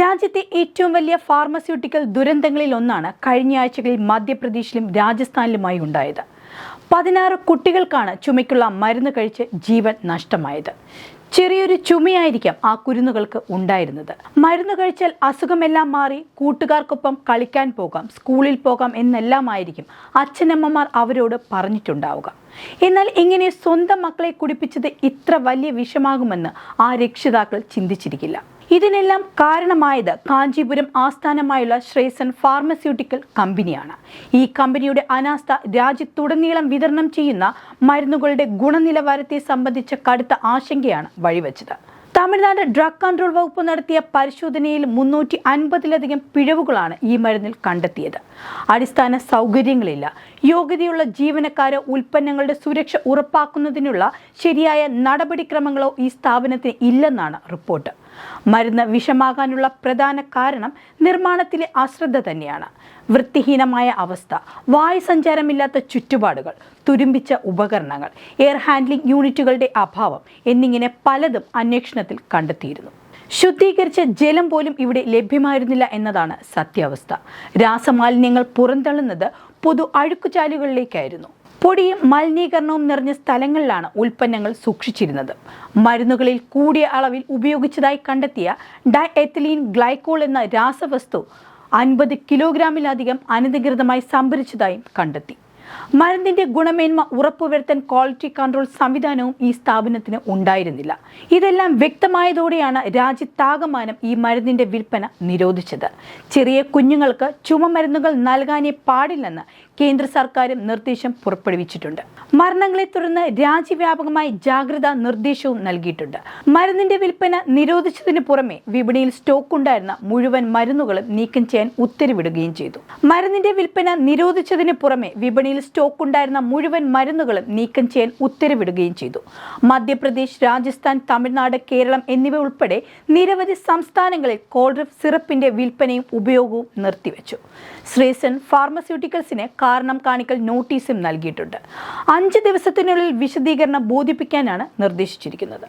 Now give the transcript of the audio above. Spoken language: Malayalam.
രാജ്യത്തെ ഏറ്റവും വലിയ ഫാർമസ്യൂട്ടിക്കൽ ദുരന്തങ്ങളിൽ ഒന്നാണ് കഴിഞ്ഞ ആഴ്ചകളിൽ മധ്യപ്രദേശിലും രാജസ്ഥാനിലുമായി ഉണ്ടായത്. 16 കുട്ടികൾക്കാണ് ചുമയ്ക്കുള്ള മരുന്ന് കഴിച്ച് ജീവൻ നഷ്ടമായത്. ചെറിയൊരു ചുമയായിരിക്കാം ആ കുരുന്നുകൾക്ക് ഉണ്ടായിരുന്നത്. മരുന്ന് കഴിച്ചാൽ അസുഖമെല്ലാം മാറി കൂട്ടുകാർക്കൊപ്പം കളിക്കാൻ പോകാം, സ്കൂളിൽ പോകാം എന്നെല്ലാമായിരിക്കും അച്ഛനമ്മമാർ അവരോട് പറഞ്ഞിട്ടുണ്ടാവുക. എന്നാൽ ഇങ്ങനെ സ്വന്തം മക്കളെ കുടിപ്പിച്ചത് ഇത്ര വലിയ വിഷമാകുമെന്ന് ആ രക്ഷിതാക്കൾ ചിന്തിച്ചിരിക്കില്ല. ഇതിനെല്ലാം കാരണമായത് കാഞ്ചീപുരം ആസ്ഥാനമായുള്ള ശ്രേയസൻ ഫാർമസ്യൂട്ടിക്കൽ കമ്പനിയാണ്. ഈ കമ്പനിയുടെ അനാസ്ഥ രാജ്യത്തുടനീളം വിതരണം ചെയ്യുന്ന മരുന്നുകളുടെ ഗുണനിലവാരത്തെ സംബന്ധിച്ച കടുത്ത ആശങ്കയാണ് വഴിവെച്ചത്. തമിഴ്നാട് ഡ്രഗ് കൺട്രോൾ വകുപ്പ് നടത്തിയ പരിശോധനയിൽ 350-ലധികം പിഴവുകളാണ് ഈ മരുന്നിൽ കണ്ടെത്തിയത്. അടിസ്ഥാന സൗകര്യങ്ങളില്ല, യോഗ്യതയുള്ള ജീവനക്കാരോ ഉൽപ്പന്നങ്ങളുടെ സുരക്ഷ ഉറപ്പാക്കുന്നതിനുള്ള ശരിയായ നടപടിക്രമങ്ങളോ ഈ സ്ഥാപനത്തിന് ഇല്ലെന്നാണ് റിപ്പോർട്ട്. മരുന്ന് വിഷമാകാനുള്ള പ്രധാന കാരണം നിർമ്മാണത്തിലെ അശ്രദ്ധ തന്നെയാണ്. വൃത്തിഹീനമായ അവസ്ഥ, വായുസഞ്ചാരമില്ലാത്ത ചുറ്റുപാടുകൾ, തുരുമ്പിച്ച ഉപകരണങ്ങൾ, എയർ ഹാൻഡ്ലിംഗ് യൂണിറ്റുകളുടെ അഭാവം എന്നിങ്ങനെ പലതും അന്വേഷണത്തിൽ കണ്ടെത്തിയിരുന്നു. ശുദ്ധീകരിച്ച ജലം പോലും ഇവിടെ ലഭ്യമായിരുന്നില്ല എന്നതാണ് സത്യാവസ്ഥ. രാസമാലിന്യങ്ങൾ പുറന്തള്ളുന്നത് പൊതു അഴുക്കുചാലുകളിലേക്കായിരുന്നു. പൊടിയും മലിനീകരണവും നിറഞ്ഞ സ്ഥലങ്ങളിലാണ് ഉൽപ്പന്നങ്ങൾ സൂക്ഷിച്ചിരുന്നത്. മരുന്നുകളിൽ കൂടിയ അളവിൽ ഉപയോഗിച്ചതായി കണ്ടെത്തിയ ഡയഎത്തിലീൻ ഗ്ലൈക്കോൾ എന്ന രാസവസ്തു 50 കിലോഗ്രാമിലധികം അനധികൃതമായി സംഭരിച്ചതായും കണ്ടെത്തി. മരുന്നിന്റെ ഗുണമേന്മ ഉറപ്പുവരുത്താൻ ക്വാളിറ്റി കൺട്രോൾ സംവിധാനവും ഈ സ്ഥാപനത്തിന് ഉണ്ടായിരുന്നില്ല. ഇതെല്ലാം വ്യക്തമായതോടെയാണ് രാജ്യത്താകമാനം ഈ മരുന്നിന്റെ വിൽപ്പന നിരോധിച്ചത്. ചെറിയ കുഞ്ഞുങ്ങൾക്ക് ചുമമരുന്നുകൾ നൽകാനേ പാടില്ലെന്ന് കേന്ദ്ര സർക്കാരും നിർദ്ദേശം പുറപ്പെടുവിച്ചിട്ടുണ്ട്. മരണങ്ങളെ തുടർന്ന് രാജ്യവ്യാപകമായി ജാഗ്രതാ നിർദ്ദേശവും നൽകിയിട്ടുണ്ട്. മരുന്നിന്റെ വിൽപ്പന നിരോധിച്ചതിന് പുറമെ വിപണിയിൽ സ്റ്റോക്ക് ഉണ്ടായിരുന്ന മുഴുവൻ മരുന്നുകളും നീക്കം ചെയ്യാൻ ഉത്തരവിടുകയും ചെയ്തു. മരുന്നിന്റെ വിൽപ്പന നിരോധിച്ചതിന് പുറമെ വിപണിയിൽ സ്റ്റോക്ക് ഉണ്ടായിരുന്ന മുഴുവൻ മരുന്നുകളും നീക്കം ചെയ്യാൻ ഉത്തരവിടുകയും ചെയ്തു. മധ്യപ്രദേശ്, രാജസ്ഥാൻ, തമിഴ്നാട്, കേരളം എന്നിവ ഉൾപ്പെടെ നിരവധി സംസ്ഥാനങ്ങളിൽ കോൾഡ്രിപ്പ് സിറപ്പിന്റെ വിൽപ്പനയും ഉപയോഗവും നിർത്തിവെച്ചു. ശ്രേയസൻ ഫാർമസ്യൂട്ടിക്കൽസിന് കാരണം കാണിക്കൽ നോട്ടീസും നൽകിയിട്ടുണ്ട്. 5 ദിവസത്തിനുള്ളിൽ വിശദീകരണം ബോധിപ്പിക്കാനാണ് നിർദ്ദേശിച്ചിരിക്കുന്നത്.